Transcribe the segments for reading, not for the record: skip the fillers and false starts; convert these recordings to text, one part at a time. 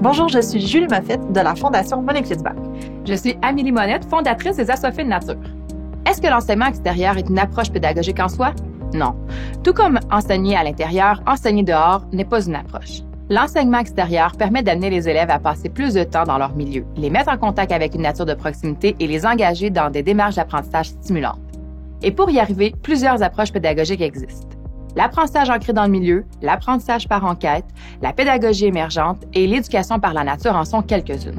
Bonjour, je suis Julie Moffett de la Fondation Monique Litzbach. Je suis Amélie Monette, fondatrice des Assoiffés de nature. Est-ce que l'enseignement extérieur est une approche pédagogique en soi? Non. Tout comme enseigner à l'intérieur, enseigner dehors n'est pas une approche. L'enseignement extérieur permet d'amener les élèves à passer plus de temps dans leur milieu, les mettre en contact avec une nature de proximité et les engager dans des démarches d'apprentissage stimulantes. Et pour y arriver, plusieurs approches pédagogiques existent. L'apprentissage ancré dans le milieu, l'apprentissage par enquête, la pédagogie émergente et l'éducation par la nature en sont quelques-unes.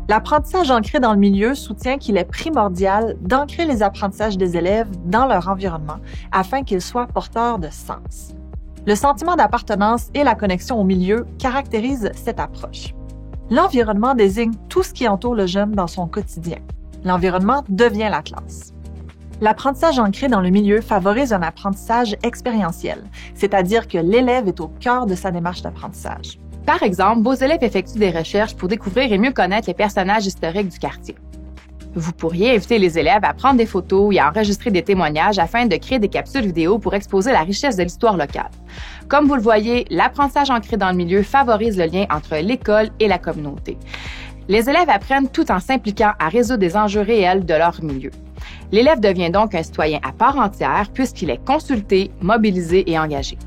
L'apprentissage ancré dans le milieu soutient qu'il est primordial d'ancrer les apprentissages des élèves dans leur environnement afin qu'ils soient porteurs de sens. Le sentiment d'appartenance et la connexion au milieu caractérisent cette approche. L'environnement désigne tout ce qui entoure le jeune dans son quotidien. L'environnement devient la classe. L'apprentissage ancré dans le milieu favorise un apprentissage expérientiel, c'est-à-dire que l'élève est au cœur de sa démarche d'apprentissage. Par exemple, vos élèves effectuent des recherches pour découvrir et mieux connaître les personnages historiques du quartier. Vous pourriez inviter les élèves à prendre des photos et à enregistrer des témoignages afin de créer des capsules vidéo pour exposer la richesse de l'histoire locale. Comme vous le voyez, l'apprentissage ancré dans le milieu favorise le lien entre l'école et la communauté. Les élèves apprennent tout en s'impliquant à résoudre des enjeux réels de leur milieu. L'élève devient donc un citoyen à part entière puisqu'il est consulté, mobilisé et engagé.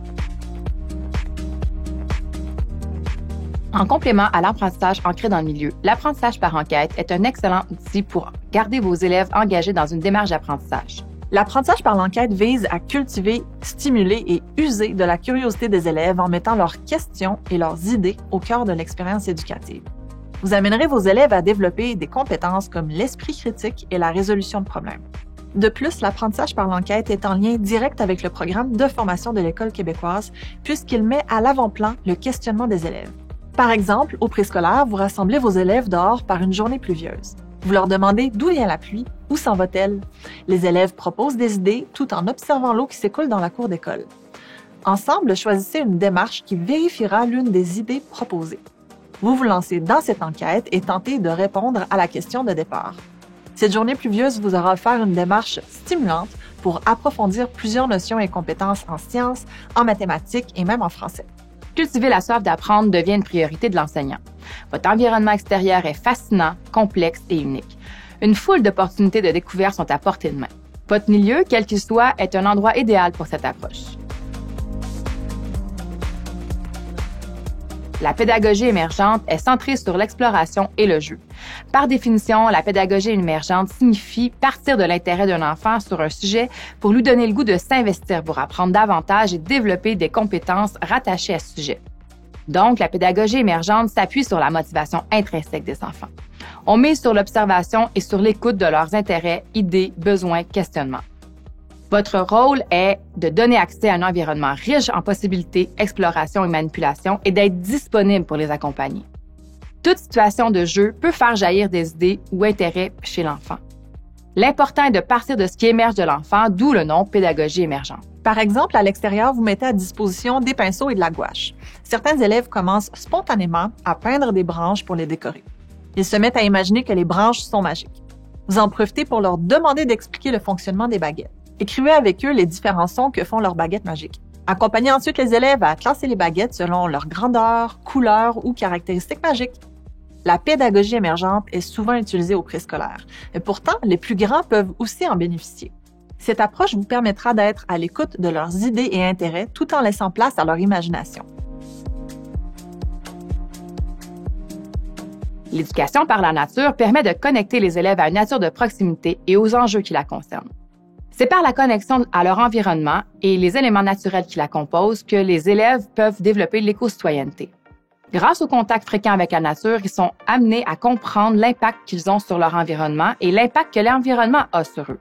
En complément à l'apprentissage ancré dans le milieu, l'apprentissage par enquête est un excellent outil pour garder vos élèves engagés dans une démarche d'apprentissage. L'apprentissage par l'enquête vise à cultiver, stimuler et user de la curiosité des élèves en mettant leurs questions et leurs idées au cœur de l'expérience éducative. Vous amènerez vos élèves à développer des compétences comme l'esprit critique et la résolution de problèmes. De plus, l'apprentissage par l'enquête est en lien direct avec le programme de formation de l'École québécoise puisqu'il met à l'avant-plan le questionnement des élèves. Par exemple, au préscolaire, vous rassemblez vos élèves dehors par une journée pluvieuse. Vous leur demandez d'où vient la pluie, où s'en va-t-elle. Les élèves proposent des idées tout en observant l'eau qui s'écoule dans la cour d'école. Ensemble, choisissez une démarche qui vérifiera l'une des idées proposées. Vous vous lancez dans cette enquête et tentez de répondre à la question de départ. Cette journée pluvieuse vous aura offert une démarche stimulante pour approfondir plusieurs notions et compétences en sciences, en mathématiques et même en français. Cultiver la soif d'apprendre devient une priorité de l'enseignant. Votre environnement extérieur est fascinant, complexe et unique. Une foule d'opportunités de découverte sont à portée de main. Votre milieu, quel qu'il soit, est un endroit idéal pour cette approche. La pédagogie émergente est centrée sur l'exploration et le jeu. Par définition, la pédagogie émergente signifie partir de l'intérêt d'un enfant sur un sujet pour lui donner le goût de s'investir pour apprendre davantage et développer des compétences rattachées à ce sujet. Donc, la pédagogie émergente s'appuie sur la motivation intrinsèque des enfants. On mise sur l'observation et sur l'écoute de leurs intérêts, idées, besoins, questionnements. Votre rôle est de donner accès à un environnement riche en possibilités, exploration et manipulation et d'être disponible pour les accompagner. Toute situation de jeu peut faire jaillir des idées ou intérêts chez l'enfant. L'important est de partir de ce qui émerge de l'enfant, d'où le nom pédagogie émergente. Par exemple, à l'extérieur, vous mettez à disposition des pinceaux et de la gouache. Certains élèves commencent spontanément à peindre des branches pour les décorer. Ils se mettent à imaginer que les branches sont magiques. Vous en profitez pour leur demander d'expliquer le fonctionnement des baguettes. Écrivez avec eux les différents sons que font leurs baguettes magiques. Accompagnez ensuite les élèves à classer les baguettes selon leur grandeur, couleur ou caractéristiques magiques. La pédagogie émergente est souvent utilisée au préscolaire, mais pourtant, les plus grands peuvent aussi en bénéficier. Cette approche vous permettra d'être à l'écoute de leurs idées et intérêts tout en laissant place à leur imagination. L'éducation par la nature permet de connecter les élèves à une nature de proximité et aux enjeux qui la concernent. C'est par la connexion à leur environnement et les éléments naturels qui la composent que les élèves peuvent développer l'éco-citoyenneté. Grâce au contact fréquent avec la nature, ils sont amenés à comprendre l'impact qu'ils ont sur leur environnement et l'impact que l'environnement a sur eux.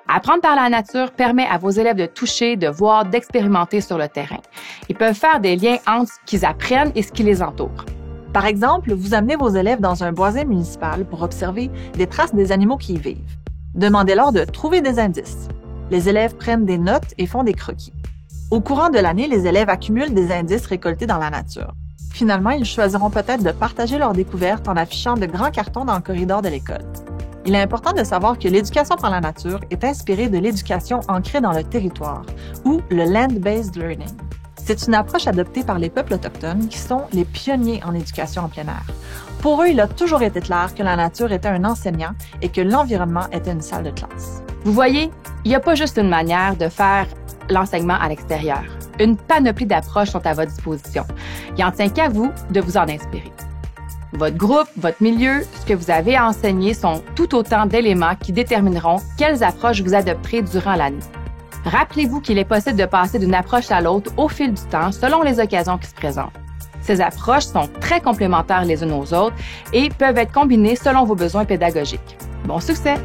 Apprendre par la nature permet à vos élèves de toucher, de voir, d'expérimenter sur le terrain. Ils peuvent faire des liens entre ce qu'ils apprennent et ce qui les entoure. Par exemple, vous amenez vos élèves dans un boisé municipal pour observer des traces des animaux qui y vivent. Demandez-leur de trouver des indices. Les élèves prennent des notes et font des croquis. Au courant de l'année, les élèves accumulent des indices récoltés dans la nature. Finalement, ils choisiront peut-être de partager leurs découvertes en affichant de grands cartons dans le corridor de l'école. Il est important de savoir que l'éducation par la nature est inspirée de l'éducation ancrée dans le territoire, ou le land-based learning. C'est une approche adoptée par les peuples autochtones qui sont les pionniers en éducation en plein air. Pour eux, il a toujours été clair que la nature était un enseignant et que l'environnement était une salle de classe. Vous voyez, il n'y a pas juste une manière de faire l'enseignement à l'extérieur. Une panoplie d'approches sont à votre disposition. Il n'en tient qu'à vous de vous en inspirer. Votre groupe, votre milieu, ce que vous avez à enseigner sont tout autant d'éléments qui détermineront quelles approches vous adopterez durant l'année. Rappelez-vous qu'il est possible de passer d'une approche à l'autre au fil du temps selon les occasions qui se présentent. Ces approches sont très complémentaires les unes aux autres et peuvent être combinées selon vos besoins pédagogiques. Bon succès!